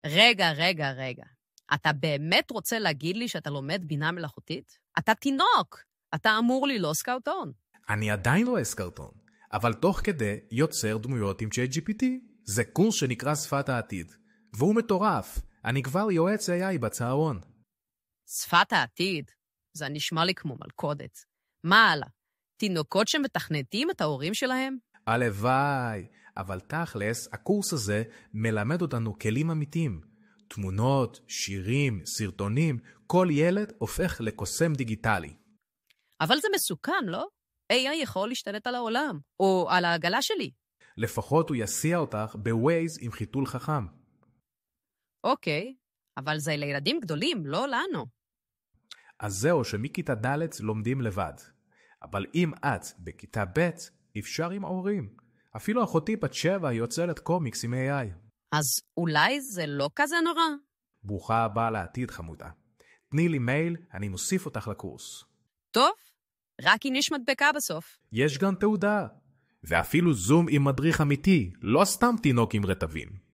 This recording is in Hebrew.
רגע. אתה באמת רוצה להגיד לי שאתה לומד בינה מלאכותית? אתה תינוק. אתה אמור לי לא סקאוטון. אני עדיין לא אסקרטון, אבל תוך כדי יוצר דמויות עם ChatGPT. זה קורס שנקרא שפת העתיד, והוא מטורף. אני כבר יועץ AI בצהרון. שפת העתיד? זה נשמע לי כמו מלכודת. מה הלאה? תינוקות שמתכנתים את ההורים שלהם? הלוואי, אבל תכלס, הקורס הזה מלמד אותנו כלים אמיתיים. תמונות, שירים, סרטונים, כל ילד הופך לקוסם דיגיטלי. אבל זה מסוכן, לא? AI יכול להשתלט על העולם, או על העגלה שלי. לפחות הוא יסיע אותך בווייז עם חיתול חכם. אוקיי, אבל זה לילדים גדולים, לא לנו. אז זהו שמכיתה ד' לומדים לבד. אבל אם את בכיתה ב', אפשר עם ההורים. אפילו אחותי בת 7 יוצרת קומיקס עם AI. אז אולי זה לא כזה נורא? ברוכה הבאה לעתיד חמודה. תני לי מייל, אני מוסיף אותך לקורס. טוב, רק אם יש מדבקה בסוף. יש גם תעודה. ואפילו זום עם מדריך אמיתי, לא סתם תינוק עם רטבים.